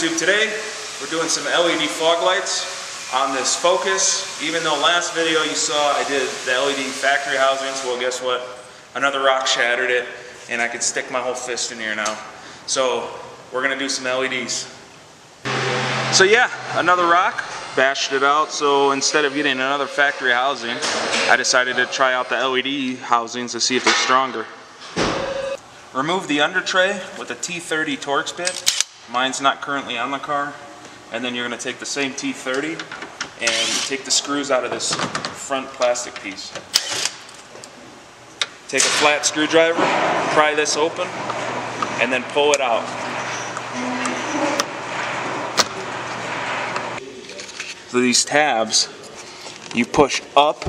YouTube. Today we're doing some LED fog lights on this Focus. Even though last video you saw I did the LED factory housings, well guess what? Another rock shattered it and I could stick my whole fist in here now. So we're going to do some LEDs. So yeah, another rock, bashed it out. So instead of getting another factory housing, I decided to try out the LED housings to see if they're stronger. Remove the under tray with a T30 Torx bit. Mine's not currently on the car. And then you're going to take the same T30 and take the screws out of this front plastic piece. Take a flat screwdriver, pry this open, and then pull it out. So these tabs, you push up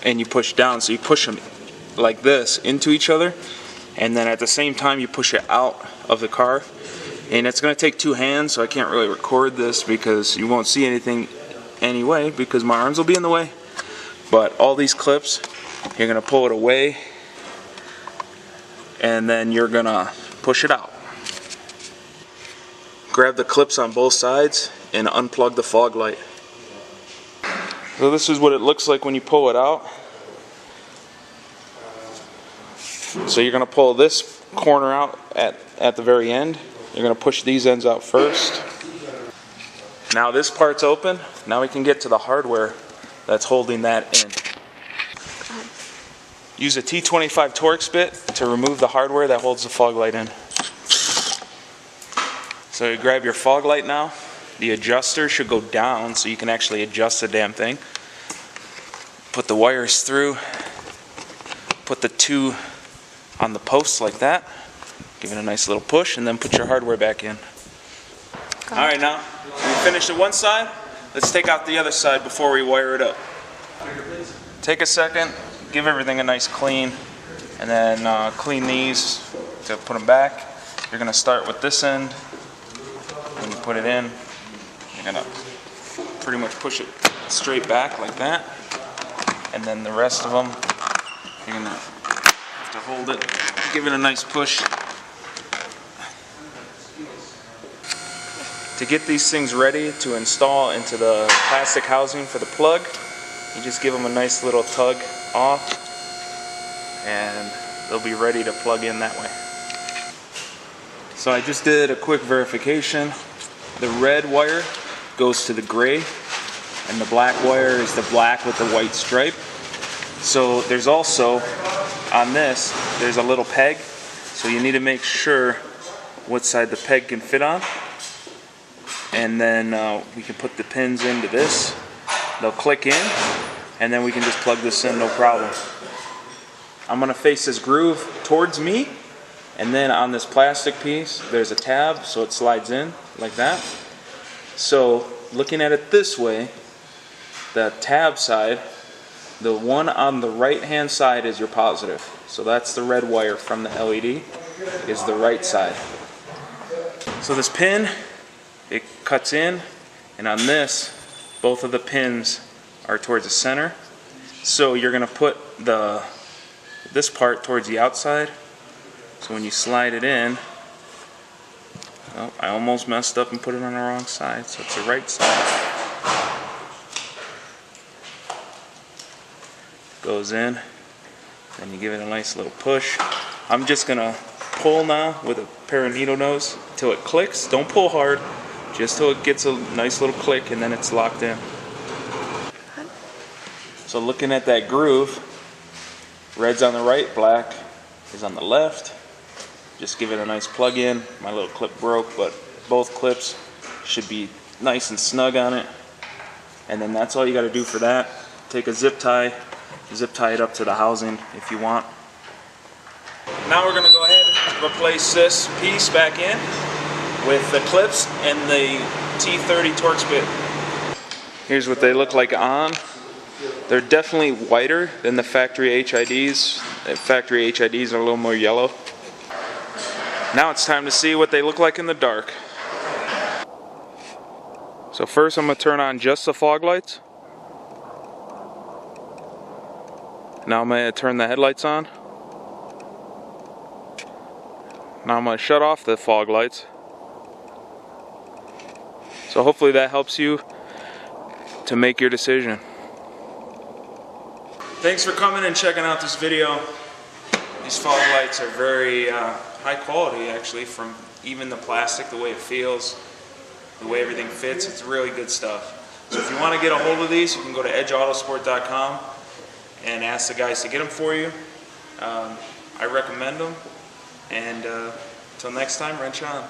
and you push down. So you push them like this into each other, and then at the same time you push it out of the car. And it's going to take two hands, so I can't really record this because you won't see anything anyway because my arms will be in the way. But all these clips, you're going to pull it away and then you're going to push it out. Grab the clips on both sides and unplug the fog light. So this is what it looks like when you pull it out. So you're going to pull this corner out at the very end. You're going to push these ends out first. Now this part's open. Now we can get to the hardware that's holding that in. Use a T25 Torx bit to remove the hardware that holds the fog light in. So you grab your fog light now. The adjuster should go down so you can actually adjust the damn thing. Put the wires through. Put the two on the posts like that. Give it a nice little push and then put your hardware back in. Alright, now we finished the one side. Let's take out the other side before we wire it up. Take a second, give everything a nice clean, and then clean these to put them back. You're going to start with this end. When you put it in, you're going to pretty much push it straight back like that. And then the rest of them, you're going to have to hold it, give it a nice push. To get these things ready to install into the plastic housing for the plug, you just give them a nice little tug off and they'll be ready to plug in that way. So I just did a quick verification. The red wire goes to the gray and the black wire is the black with the white stripe. So there's also, on this, there's a little peg. So you need to make sure what side the peg can fit on. And then we can put the pins into this. They'll click in, and then we can just plug this in, no problem. I'm going to face this groove towards me, and then on this plastic piece, there's a tab, so it slides in like that. So looking at it this way, the tab side, the one on the right-hand side is your positive. So that's the red wire from the LED, is the right side. So this pin, it cuts in, and on this, both of the pins are towards the center. So you're going to put this part towards the outside. So when you slide it in, oh, I almost messed up and put it on the wrong side, so it's the right side. Goes in, then you give it a nice little push. I'm just going to pull now with a pair of needle nose till it clicks. Don't pull hard. Just till it gets a nice little click and then it's locked in. So looking at that groove, red's on the right, black is on the left. Just give it a nice plug in. My little clip broke, but both clips should be nice and snug on it. And then that's all you got to do for that. Take a zip tie it up to the housing if you want. Now we're going to go ahead and replace this piece back in with the clips and the T30 Torx bit. Here's what they look like on. They're definitely whiter than the factory HIDs. The factory HIDs are a little more yellow. Now it's time to see what they look like in the dark. So first I'm going to turn on just the fog lights. Now I'm going to turn the headlights on. Now I'm going to shut off the fog lights. So hopefully that helps you to make your decision. Thanks for coming and checking out this video. These fog lights are very high quality, actually, from even the plastic, the way it feels, the way everything fits. It's really good stuff. So if you want to get a hold of these, you can go to edgeautosport.com and ask the guys to get them for you. I recommend them. And until next time, wrench on.